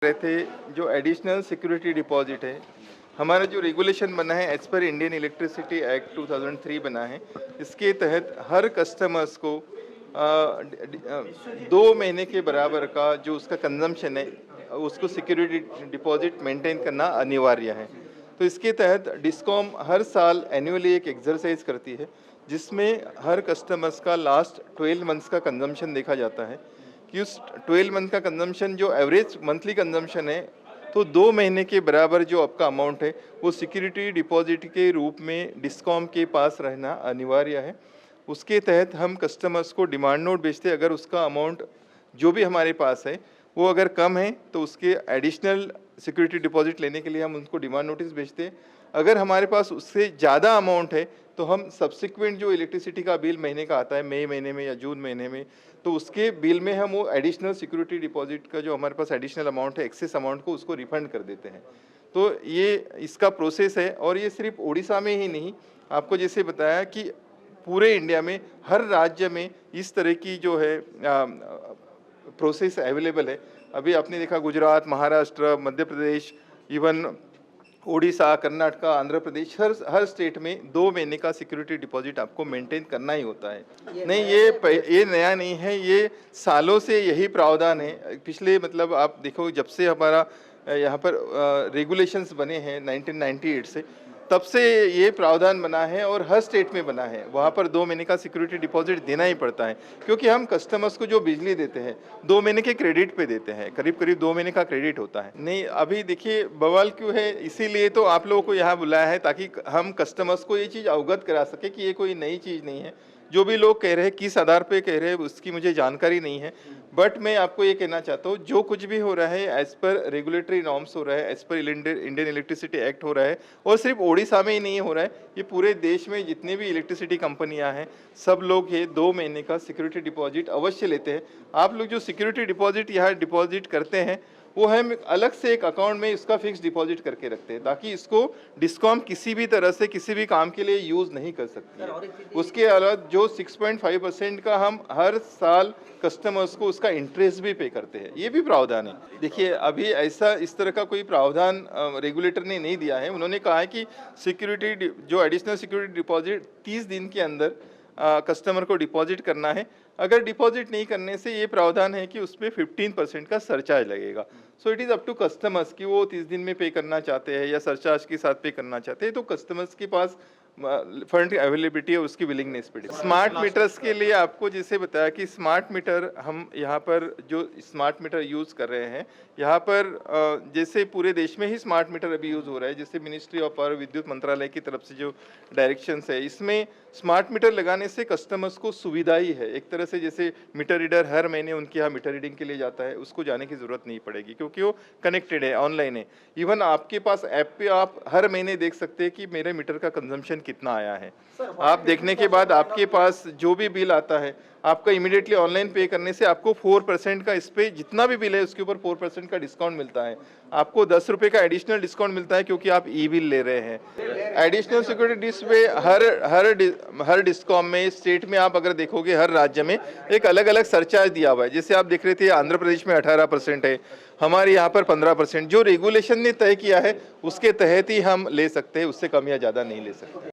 रहे थे जो एडिशनल सिक्योरिटी डिपॉजिट है, हमारा जो रेगुलेशन बना है as per Indian electricity act 2003 बना है। इसके तहत हर कस्टमर्स को 2 महीने के बराबर का जो उसका कंजम्पशन है उसको सिक्योरिटी डिपॉजिट मेंटेन करना अनिवार्य है। तो इसके तहत डिस्कॉम हर साल एनुअली एक एक्सरसाइज करती है जिसमें हर कस्टमर्स का लास्ट 12 मंथ्स का कंजम्पशन देखा जाता है कि उस 12 मंथ का कंजम्पशन जो एवरेज मंथली कंजम्पशन है तो 2 महीने के बराबर जो आपका अमाउंट है वो सिक्योरिटी डिपॉजिट के रूप में डिस्कॉम के पास रहना अनिवार्य है। उसके तहत हम कस्टमर्स को डिमांड नोट भेजते हैं। अगर उसका अमाउंट जो भी हमारे पास है वो अगर कम है तो उसके एडिशनल सिक्योरिटी डिपॉजिट लेने के लिए हम उनको डिमांड नोटिस भेजते हैं। अगर हमारे पास उससे ज़्यादा अमाउंट है तो हम सब्सिक्वेंट जो इलेक्ट्रिसिटी का बिल महीने का आता है मई महीने में या जून महीने में, तो उसके बिल में हम वो एडिशनल सिक्योरिटी डिपॉजिट का जो हमारे पास एडिशनल अमाउंट है एक्सेस अमाउंट को उसको रिफंड कर देते हैं। तो ये इसका प्रोसेस है और ये सिर्फ उड़ीसा में ही नहीं, आपको जैसे बताया कि पूरे इंडिया में हर राज्य में इस तरह की जो है प्रोसेस अवेलेबल है। अभी आपने देखा गुजरात, महाराष्ट्र, मध्य प्रदेश, इवन ओडिशा, कर्नाटका, आंध्र प्रदेश, हर स्टेट में 2 महीने का सिक्योरिटी डिपॉजिट आपको मेंटेन करना ही होता है। नहीं, ये नया नहीं है, ये सालों से यही प्रावधान है। पिछले मतलब आप देखो जब से हमारा यहाँ पर रेगुलेशंस बने हैं 1998 से, तब से ये प्रावधान बना है और हर स्टेट में बना है। वहाँ पर 2 महीने का सिक्योरिटी डिपॉजिट देना ही पड़ता है क्योंकि हम कस्टमर्स को जो बिजली देते हैं 2 महीने के क्रेडिट पे देते हैं, करीब करीब 2 महीने का क्रेडिट होता है। नहीं, अभी देखिए बवाल क्यों है, इसीलिए तो आप लोगों को यहाँ बुलाया है ताकि हम कस्टमर्स को ये चीज़ अवगत करा सके कि ये कोई नई चीज़ नहीं है। जो भी लोग कह रहे हैं किस आधार पे कह रहे हैं उसकी मुझे जानकारी नहीं है, बट मैं आपको ये कहना चाहता हूँ जो कुछ भी हो रहा है एज पर रेगुलेटरी नॉर्म्स हो रहा है, as per Indian electricity act हो रहा है। और सिर्फ ओडिशा में ही नहीं हो रहा है, ये पूरे देश में जितने भी इलेक्ट्रिसिटी कंपनियां हैं सब लोग ये 2 महीने का सिक्योरिटी डिपॉजिट अवश्य लेते हैं। आप लोग जो सिक्योरिटी डिपॉजिट यहाँ डिपॉजिट करते हैं वो हम अलग से एक अकाउंट में इसका फिक्स डिपॉजिट करके रखते हैं ताकि इसको डिस्कॉम किसी भी तरह से किसी भी काम के लिए यूज़ नहीं कर सकती है। उसके अलावा जो 6.5% का हम हर साल कस्टमर्स को उसका इंटरेस्ट भी पे करते हैं, ये भी प्रावधान है। देखिए अभी ऐसा इस तरह का कोई प्रावधान रेगुलेटर ने नहीं दिया है। उन्होंने कहा है कि सिक्योरिटी जो एडिशनल सिक्योरिटी डिपॉजिट 30 दिन के अंदर कस्टमर को डिपॉजिट करना है। अगर डिपॉजिट नहीं करने से ये प्रावधान है कि उस पर 15% का सरचार्ज लगेगा। So it is up to customers कि वो 30 दिन में पे करना चाहते हैं या सरचार्ज के साथ पे करना चाहते हैं। तो कस्टमर्स के पास फंड अवेलेबिलिटी है, उसकी विलिंगनेस पे। स्मार्ट मीटर्स के लिए आपको जैसे बताया कि स्मार्ट मीटर हम यहाँ पर जो स्मार्ट मीटर यूज़ कर रहे हैं, यहाँ पर जैसे पूरे देश में ही स्मार्ट मीटर अभी यूज़ हो रहा है, जैसे मिनिस्ट्री ऑफ पावर विद्युत मंत्रालय की तरफ से जो डायरेक्शंस है, इसमें स्मार्ट मीटर लगाने से कस्टमर्स को सुविधा ही है। एक तरह से जैसे मीटर रीडर हर महीने उनके यहाँ मीटर रीडिंग के लिए जाता है, उसको जाने की ज़रूरत नहीं पड़ेगी क्योंकि वो कनेक्टेड है, ऑनलाइन है। इवन आपके पास ऐप पे आप हर महीने देख सकते हैं कि मेरे मीटर का कंजम्पशन कितना आया है। आप देखने के बाद आपके पास जो भी बिल आता है आपका इमीडिएटली ऑनलाइन पे करने से आपको 4% का, इस पे जितना भी बिल है उसके ऊपर 4% का डिस्काउंट मिलता है। आपको 10 रुपये का एडिशनल डिस्काउंट मिलता है क्योंकि आप ई बिल ले रहे हैं। एडिशनल सिक्योरिटी डिस पे हर डिस्कॉम में, स्टेट में आप अगर देखोगे हर राज्य में एक अलग अलग सरचार्ज दिया हुआ है। जैसे आप देख रहे थे आंध्र प्रदेश में 18% है, हमारे यहाँ पर 15%। जो रेगुलेशन ने तय किया है उसके तहत ही हम ले सकते हैं, उससे कम या ज़्यादा नहीं ले सकते।